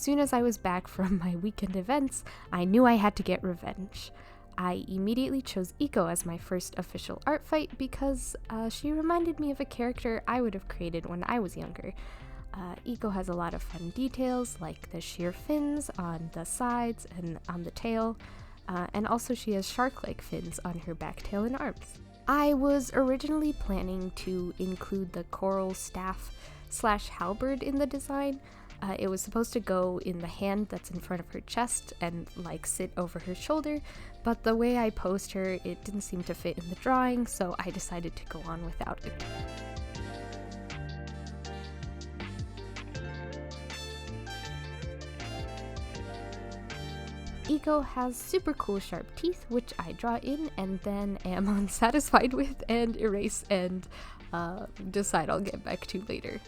soon as I was back from my weekend events, I knew I had to get revenge. I immediately chose Eco as my first official art fight because she reminded me of a character I would have created when I was younger. Eco has a lot of fun details, like the sheer fins on the sides and on the tail, and also she has shark-like fins on her back, tail, and arms. I was originally planning to include the coral staff / halberd in the design. It was supposed to go in the hand that's in front of her chest and like sit over her shoulder, but the way I posed her, it didn't seem to fit in the drawing, so I decided to go on without it. Eco has super cool sharp teeth, which I draw in and then am unsatisfied with and erase and decide I'll get back to later.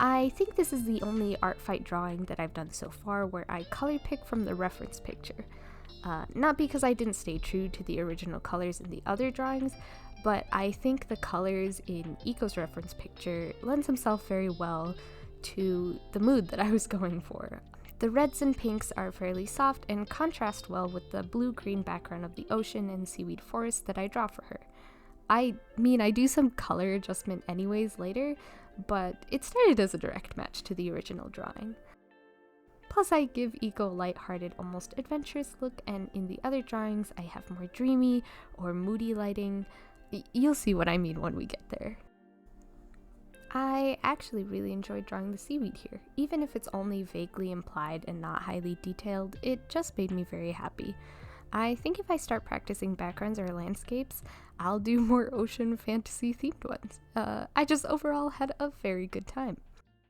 I think this is the only art fight drawing that I've done so far where I color pick from the reference picture. Not because I didn't stay true to the original colors in the other drawings, but I think the colors in Eco's reference picture lends himself very well to the mood that I was going for. The reds and pinks are fairly soft and contrast well with the blue-green background of the ocean and seaweed forest that I draw for her. I mean, I do some color adjustment anyways later, but it started as a direct match to the original drawing. Plus, I give Eco a lighthearted, almost adventurous look, and in the other drawings, I have more dreamy or moody lighting. You'll see what I mean when we get there. I actually really enjoyed drawing the seaweed here. Even if it's only vaguely implied and not highly detailed, it just made me very happy. I think if I start practicing backgrounds or landscapes, I'll do more ocean fantasy themed ones. I just overall had a very good time.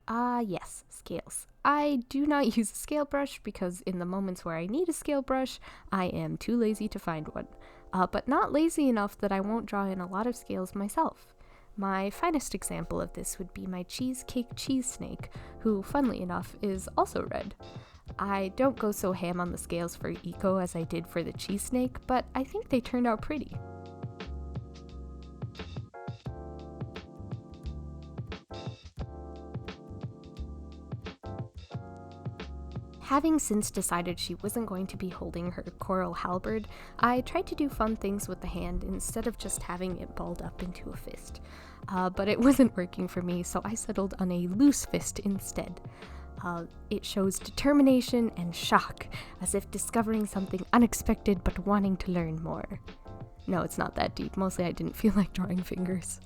Yes, scales. I do not use a scale brush because in the moments where I need a scale brush, I am too lazy to find one. But not lazy enough that I won't draw in a lot of scales myself. My finest example of this would be my cheesecake cheese snake, who, funnily enough, is also red. I don't go so ham on the scales for Eco as I did for the cheese snake, but I think they turned out pretty. Having since decided she wasn't going to be holding her coral halberd, I tried to do fun things with the hand instead of just having it balled up into a fist. But it wasn't working for me, so I settled on a loose fist instead. It shows determination and shock, as if discovering something unexpected but wanting to learn more. No, it's not that deep. Mostly I didn't feel like drawing fingers.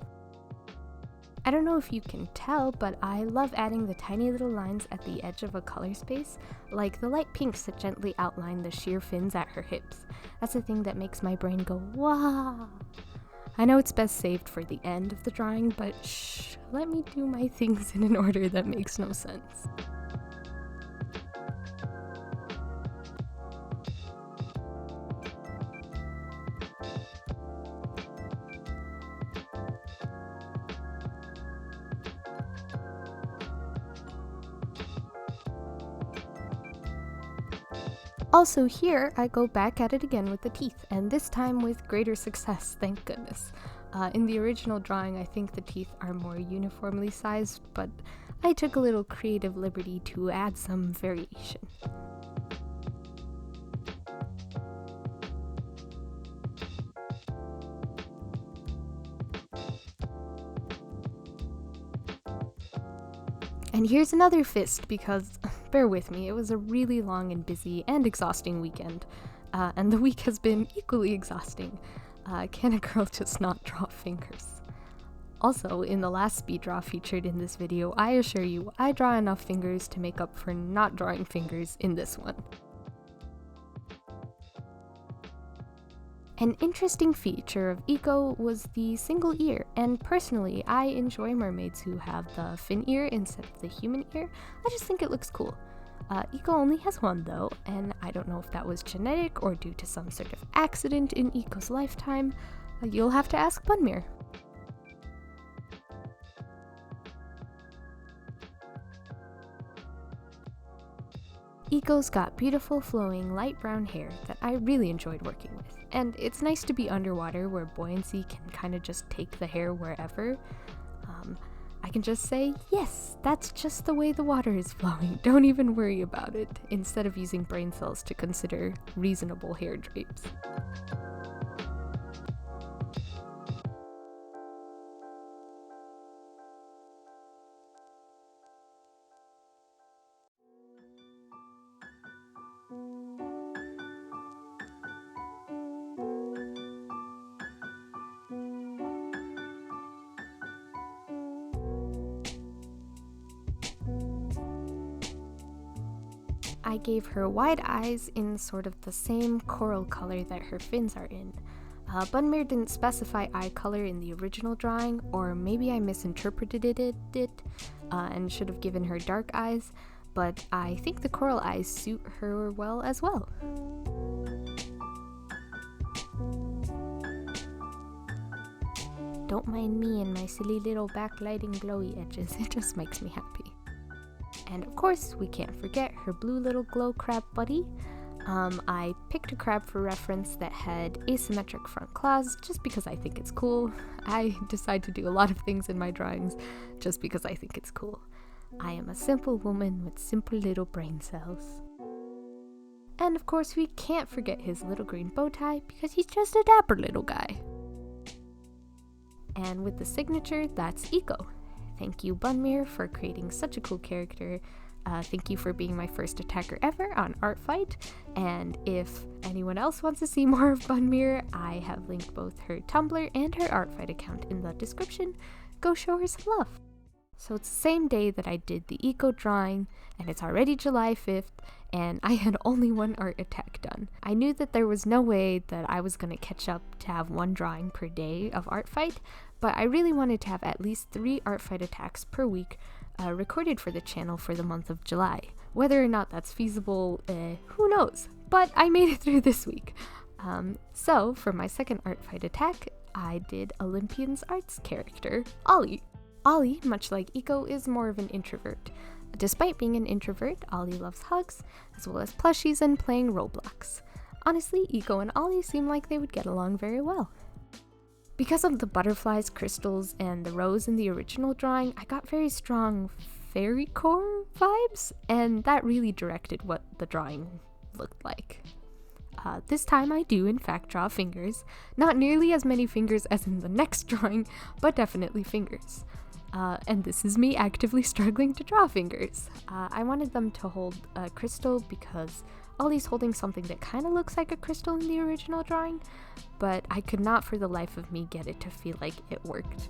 I don't know if you can tell, but I love adding the tiny little lines at the edge of a color space, like the light pinks that gently outline the sheer fins at her hips. That's the thing that makes my brain go, wow! I know it's best saved for the end of the drawing, but shh, let me do my things in an order that makes no sense. Also here, I go back at it again with the teeth, and this time with greater success, thank goodness. In the original drawing, I think the teeth are more uniformly sized, but I took a little creative liberty to add some variation. And here's another fist, because, bear with me, it was a really long and busy and exhausting weekend. And the week has been equally exhausting. Can a girl just not draw fingers? Also, in the last speed draw featured in this video, I assure you, I draw enough fingers to make up for not drawing fingers in this one. An interesting feature of Eco was the single ear, and personally, I enjoy mermaids who have the fin ear instead of the human ear. I just think it looks cool. Eco only has one though, and I don't know if that was genetic or due to some sort of accident in Eco's lifetime. You'll have to ask Bunmir. Eco's got beautiful flowing light brown hair that I really enjoyed working with, and it's nice to be underwater where buoyancy can kind of just take the hair wherever. I can just say, yes, that's just the way the water is flowing, don't even worry about it, instead of using brain cells to consider reasonable hair drapes. I gave her wide eyes in sort of the same coral color that her fins are in. Bunmir didn't specify eye color in the original drawing, or maybe I misinterpreted it and should have given her dark eyes, but I think the coral eyes suit her well as well. Don't mind me and my silly little backlighting glowy edges, it just makes me happy. And of course, we can't forget her blue little glow crab buddy. I picked a crab for reference that had asymmetric front claws just because I think it's cool. I decide to do a lot of things in my drawings just because I think it's cool. I am a simple woman with simple little brain cells. And of course, we can't forget his little green bow tie because he's just a dapper little guy. And with the signature, that's Eco. Thank you, Bunmir, for creating such a cool character. Thank you for being my first attacker ever on ArtFight. And if anyone else wants to see more of Bunmir, I have linked both her Tumblr and her ArtFight account in the description. Go show her some love. So it's the same day that I did the Eco drawing, and it's already July 5th, and I had only one art attack done. I knew that there was no way that I was going to catch up to have one drawing per day of ArtFight, but I really wanted to have at least 3 ArtFight attacks per week recorded for the channel for the month of July. Whether or not that's feasible, who knows? But I made it through this week. So for my second ArtFight attack, I did Olympians-art's character, Ollie. Ollie, much like Eco, is more of an introvert. Despite being an introvert, Ollie loves hugs, as well as plushies and playing Roblox. Honestly, Eco and Ollie seem like they would get along very well. Because of the butterflies, crystals, and the rose in the original drawing, I got very strong fairy core vibes, and that really directed what the drawing looked like. This time I do in fact draw fingers. Not nearly as many fingers as in the next drawing, but definitely fingers. And this is me actively struggling to draw fingers. I wanted them to hold a crystal because Ollie's holding something that kind of looks like a crystal in the original drawing, but I could not for the life of me get it to feel like it worked.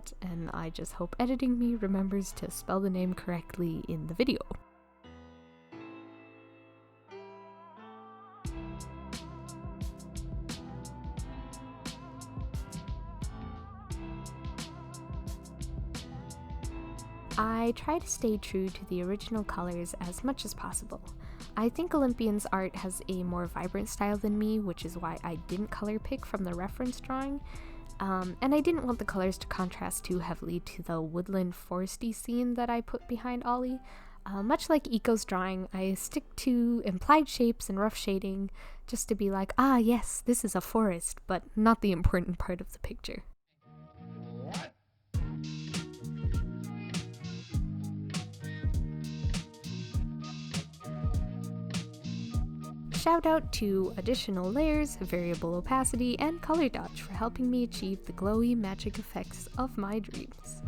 that, and I just hope editing me remembers to spell the name correctly in the video. I try to stay true to the original colors as much as possible. I think Olympians-art has a more vibrant style than me, which is why I didn't color pick from the reference drawing, and I didn't want the colors to contrast too heavily to the woodland foresty scene that I put behind Ollie. Much like Eco's drawing, I stick to implied shapes and rough shading just to be like, ah yes, this is a forest, but not the important part of the picture. Shout out to additional layers, variable opacity, and color dodge for helping me achieve the glowy magic effects of my dreams.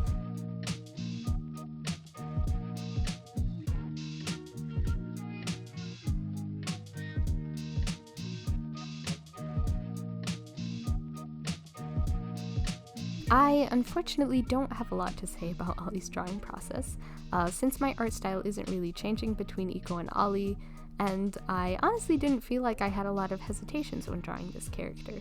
I unfortunately don't have a lot to say about Ollie's drawing process, since my art style isn't really changing between Eco and Ollie, and I honestly didn't feel like I had a lot of hesitations when drawing this character.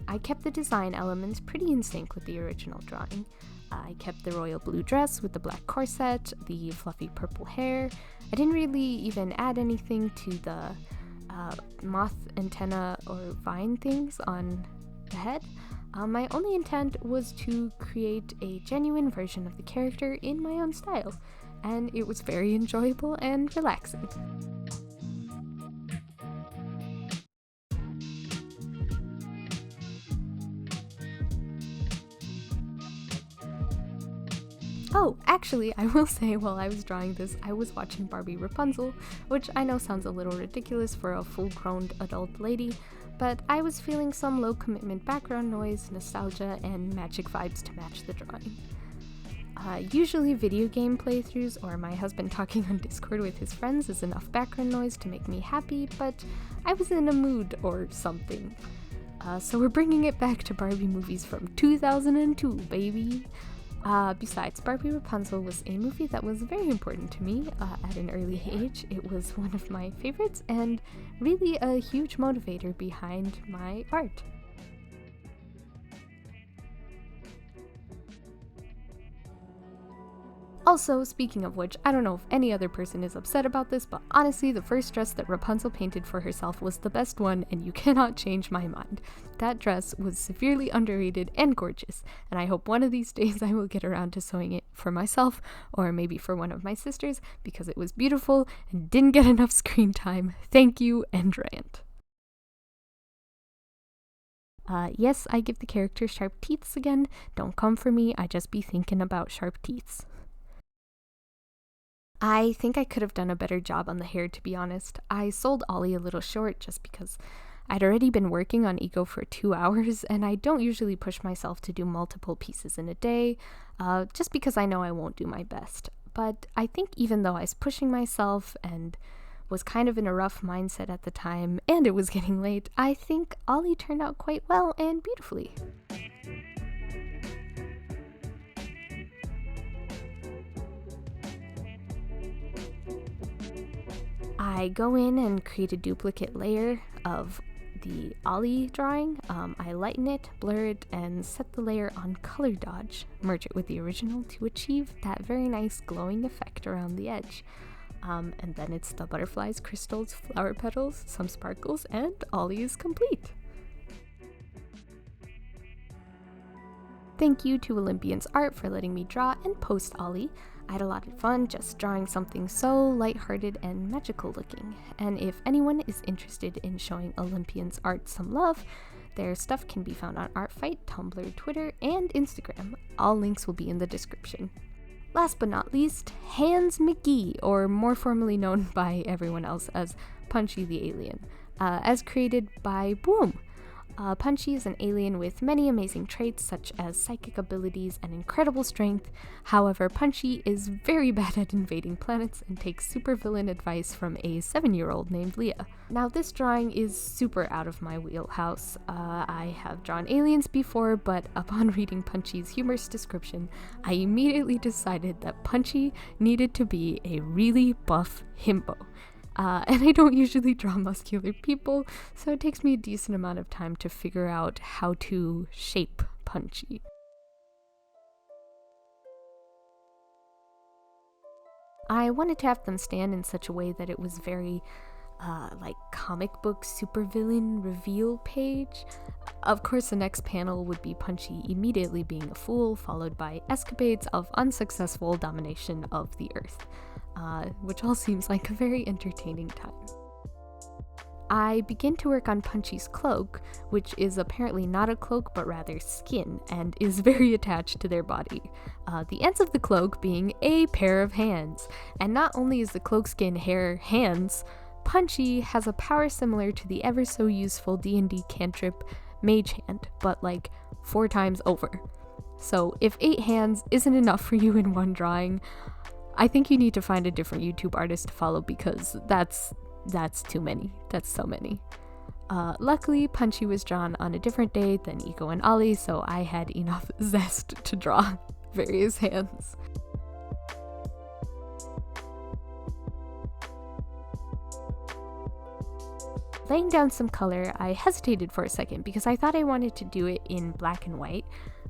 I kept the design elements pretty in sync with the original drawing. I kept the royal blue dress with the black corset, the fluffy purple hair. I didn't really even add anything to the moth antenna or vine things on the head. My only intent was to create a genuine version of the character in my own style, and it was very enjoyable and relaxing. Oh, actually, I will say while I was drawing this, I was watching Barbie Rapunzel, which I know sounds a little ridiculous for a full-grown adult lady, but I was feeling some low-commitment background noise, nostalgia, and magic vibes to match the drawing. Usually video game playthroughs or my husband talking on Discord with his friends is enough background noise to make me happy, but I was in a mood or something. So we're bringing it back to Barbie movies from 2002, baby! Besides, Barbie Rapunzel was a movie that was very important to me at an early age. It was one of my favorites and really a huge motivator behind my art. Also, speaking of which, I don't know if any other person is upset about this, but honestly, the first dress that Rapunzel painted for herself was the best one, and you cannot change my mind. That dress was severely underrated and gorgeous, and I hope one of these days I will get around to sewing it for myself, or maybe for one of my sisters, because it was beautiful and didn't get enough screen time. Thank you, and rant. Yes, I give the character sharp teeths again. Don't come for me, I just be thinking about sharp teeths. I think I could have done a better job on the hair, to be honest. I sold Ollie a little short just because I'd already been working on Ego for 2 hours, and I don't usually push myself to do multiple pieces in a day, just because I know I won't do my best. But I think even though I was pushing myself and was kind of in a rough mindset at the time, and it was getting late, I think Ollie turned out quite well and beautifully. I go in and create a duplicate layer of the Ollie drawing. I lighten it, blur it, and set the layer on color dodge. Merge it with the original to achieve that very nice glowing effect around the edge. And then it's the butterflies, crystals, flower petals, some sparkles, and Ollie is complete. Thank you to Olympians-art for letting me draw and post Ollie. I had a lot of fun just drawing something so lighthearted and magical looking. And if anyone is interested in showing Olympians-art some love, their stuff can be found on ArtFight, Tumblr, Twitter, and Instagram. All links will be in the description. Last but not least, Hans McGee, or more formally known by everyone else as Punchy the Alien, as created by Bwooom. Punchy is an alien with many amazing traits such as psychic abilities and incredible strength. However, Punchy is very bad at invading planets and takes supervillain advice from a 7-year-old named Leah. Now this drawing is super out of my wheelhouse. I have drawn aliens before, but upon reading Punchy's humorous description, I immediately decided that Punchy needed to be a really buff himbo. And I don't usually draw muscular people, so it takes me a decent amount of time to figure out how to shape Punchy. I wanted to have them stand in such a way that it was very, like comic book supervillain reveal page. Of course, the next panel would be Punchy immediately being a fool, followed by escapades of unsuccessful domination of the Earth. Which all seems like a very entertaining time. I begin to work on Punchy's cloak, which is apparently not a cloak but rather skin, and is very attached to their body. The ends of the cloak being a pair of hands. And not only is the cloak skin hair hands, Punchy has a power similar to the ever so useful D&D cantrip Mage Hand, but like 4 times over. So if 8 hands isn't enough for you in one drawing, I think you need to find a different YouTube artist to follow because that's too many. That's so many. Luckily, Punchy was drawn on a different day than Ego and Ollie, so I had enough zest to draw various hands. Laying down some color, I hesitated for a second because I thought I wanted to do it in black and white,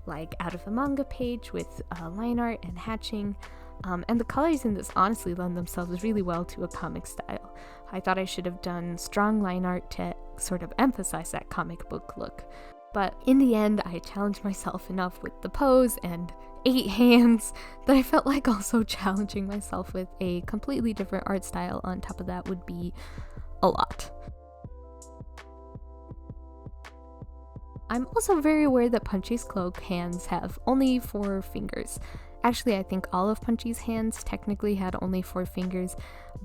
like out of the manga page with line art and hatching. And the colors in this honestly lend themselves really well to a comic style. I thought I should have done strong line art to sort of emphasize that comic book look. But in the end, I challenged myself enough with the pose and 8 hands that I felt like also challenging myself with a completely different art style on top of that would be a lot. I'm also very aware that Punchy's cloak hands have only 4 fingers. Actually, I think all of Punchy's hands technically had only 4 fingers,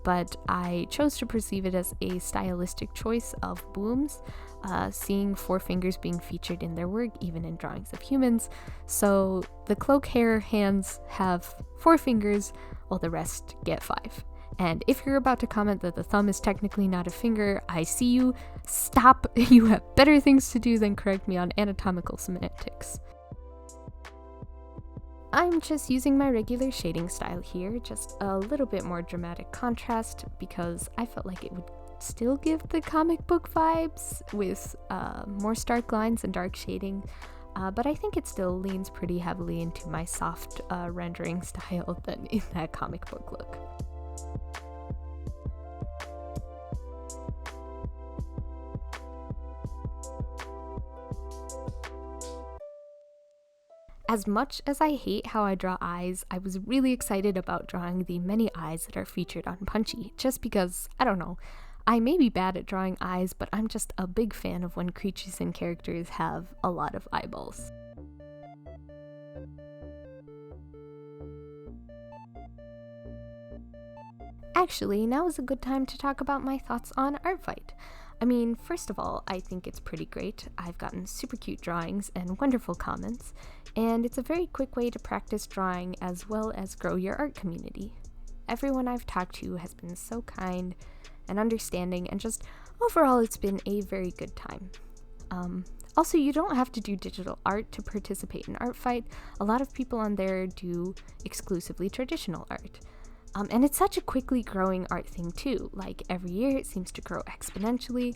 but I chose to perceive it as a stylistic choice of Bwoom's, seeing 4 fingers being featured in their work, even in drawings of humans. So the cloak hair hands have 4 fingers, while the rest get 5. And if you're about to comment that the thumb is technically not a finger, I see you. Stop! You have better things to do than correct me on anatomical semantics. I'm just using my regular shading style here, just a little bit more dramatic contrast because I felt like it would still give the comic book vibes with more stark lines and dark shading, but I think it still leans pretty heavily into my soft rendering style than in that comic book look. As much as I hate how I draw eyes, I was really excited about drawing the many eyes that are featured on Punchy, just because, I don't know, I may be bad at drawing eyes, but I'm just a big fan of when creatures and characters have a lot of eyeballs. Actually, now is a good time to talk about my thoughts on ArtFight. I mean, first of all, I think it's pretty great. I've gotten super cute drawings and wonderful comments, and it's a very quick way to practice drawing as well as grow your art community. Everyone I've talked to has been so kind and understanding, and just overall it's been a very good time. Also, you don't have to do digital art to participate in ArtFight. A lot of people on there do exclusively traditional art. And it's such a quickly growing art thing too. Like every year it seems to grow exponentially.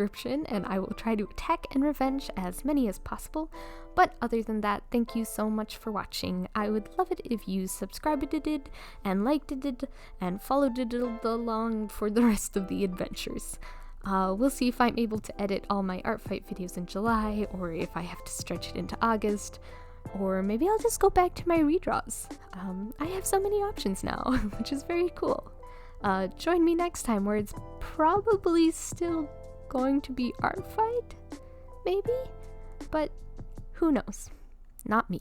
description, and I will try to attack and revenge as many as possible. But other than that, thank you so much for watching. I would love it if you subscribed and liked and followed along for the rest of the adventures. We'll see if I'm able to edit all my art fight videos in July, or if I have to stretch it into August, or maybe I'll just go back to my redraws. I have so many options now, which is very cool. Join me next time where it's probably still going to be art fight, maybe? But who knows? Not me.